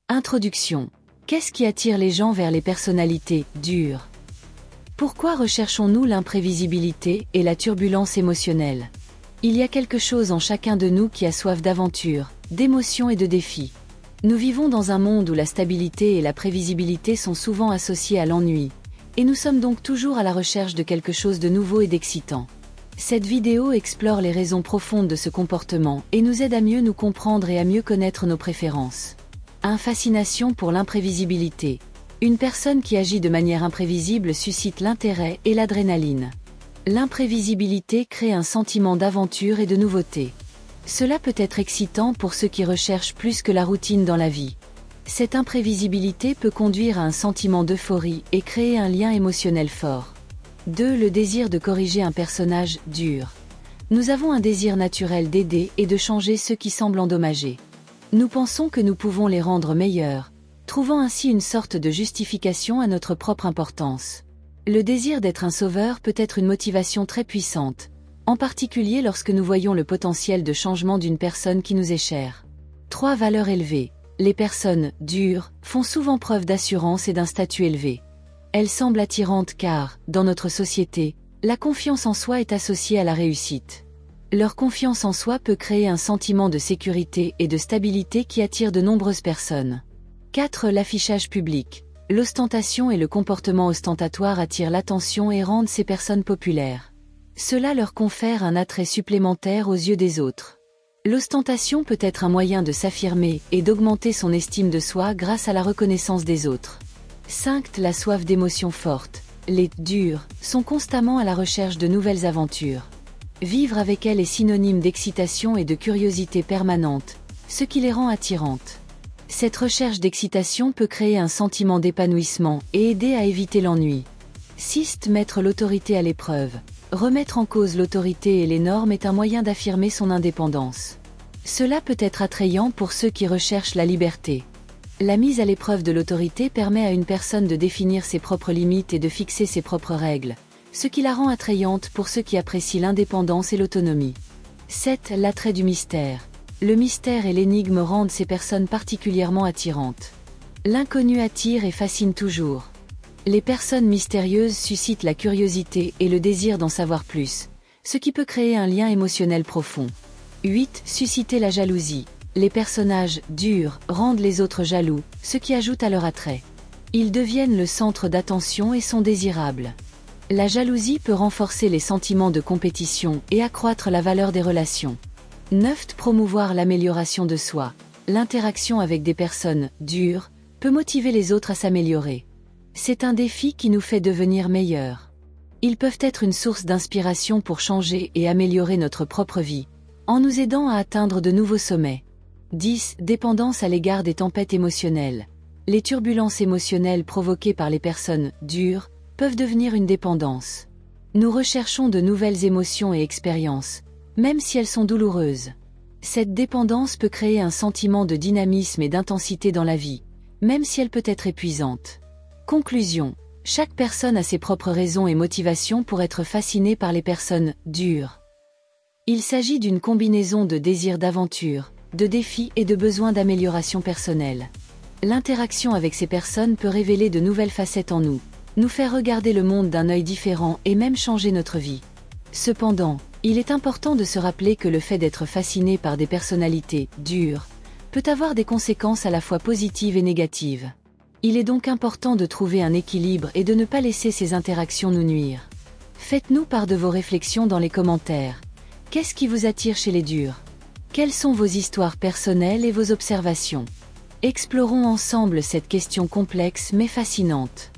Introduction. Qu'est-ce qui attire les gens vers les personnalités dures? Pourquoi recherchons-nous l'imprévisibilité et la turbulence émotionnelle? Il y a quelque chose en chacun de nous qui a soif d'aventure, d'émotion et de défis. Nous vivons dans un monde où la stabilité et la prévisibilité sont souvent associées à l'ennui, et nous sommes donc toujours à la recherche de quelque chose de nouveau et d'excitant. Cette vidéo explore les raisons profondes de ce comportement et nous aide à mieux nous comprendre et à mieux connaître nos préférences. Fascination pour l'imprévisibilité. Une personne qui agit de manière imprévisible suscite l'intérêt et l'adrénaline. L'imprévisibilité crée un sentiment d'aventure et de nouveauté. Cela peut être excitant pour ceux qui recherchent plus que la routine dans la vie. Cette imprévisibilité peut conduire à un sentiment d'euphorie et créer un lien émotionnel fort. 2. Le désir de corriger un personnage dur. Nous avons un désir naturel d'aider et de changer ceux qui semblent endommagés. Nous pensons que nous pouvons les rendre meilleurs, trouvant ainsi une sorte de justification à notre propre importance. Le désir d'être un sauveur peut être une motivation très puissante, en particulier lorsque nous voyons le potentiel de changement d'une personne qui nous est chère. 3. Valeurs élevées. Les personnes dures font souvent preuve d'assurance et d'un statut élevé. Elles semblent attirantes car, dans notre société, la confiance en soi est associée à la réussite. Leur confiance en soi peut créer un sentiment de sécurité et de stabilité qui attire de nombreuses personnes. 4. L'affichage public. L'ostentation et le comportement ostentatoire attirent l'attention et rendent ces personnes populaires. Cela leur confère un attrait supplémentaire aux yeux des autres. L'ostentation peut être un moyen de s'affirmer et d'augmenter son estime de soi grâce à la reconnaissance des autres. 5. La soif d'émotions fortes. Les durs sont constamment à la recherche de nouvelles aventures. Vivre avec elles est synonyme d'excitation et de curiosité permanente, ce qui les rend attirantes. Cette recherche d'excitation peut créer un sentiment d'épanouissement et aider à éviter l'ennui. 6. Mettre l'autorité à l'épreuve. Remettre en cause l'autorité et les normes est un moyen d'affirmer son indépendance. Cela peut être attrayant pour ceux qui recherchent la liberté. La mise à l'épreuve de l'autorité permet à une personne de définir ses propres limites et de fixer ses propres règles, ce qui la rend attrayante pour ceux qui apprécient l'indépendance et l'autonomie. 7. L'attrait du mystère. Le mystère et l'énigme rendent ces personnes particulièrement attirantes. L'inconnu attire et fascine toujours. Les personnes mystérieuses suscitent la curiosité et le désir d'en savoir plus, ce qui peut créer un lien émotionnel profond. 8. Susciter la jalousie. Les personnages durs rendent les autres jaloux, ce qui ajoute à leur attrait. Ils deviennent le centre d'attention et sont désirables. La jalousie peut renforcer les sentiments de compétition et accroître la valeur des relations. 9. Promouvoir l'amélioration de soi. L'interaction avec des personnes dures peut motiver les autres à s'améliorer. C'est un défi qui nous fait devenir meilleurs. Ils peuvent être une source d'inspiration pour changer et améliorer notre propre vie, en nous aidant à atteindre de nouveaux sommets. 10. Dépendance à l'égard des tempêtes émotionnelles. Les turbulences émotionnelles provoquées par les personnes dures peuvent devenir une dépendance. Nous recherchons de nouvelles émotions et expériences, même si elles sont douloureuses. Cette dépendance peut créer un sentiment de dynamisme et d'intensité dans la vie, même si elle peut être épuisante. Conclusion. Chaque personne a ses propres raisons et motivations pour être fascinée par les personnes dures. Il s'agit d'une combinaison de désirs d'aventure, de défis et de besoins d'amélioration personnelle. L'interaction avec ces personnes peut révéler de nouvelles facettes en nous, nous faire regarder le monde d'un œil différent et même changer notre vie. Cependant, il est important de se rappeler que le fait d'être fasciné par des personnalités dures peut avoir des conséquences à la fois positives et négatives. Il est donc important de trouver un équilibre et de ne pas laisser ces interactions nous nuire. Faites-nous part de vos réflexions dans les commentaires. Qu'est-ce qui vous attire chez les durs? Quelles sont vos histoires personnelles et vos observations? Explorons ensemble cette question complexe mais fascinante.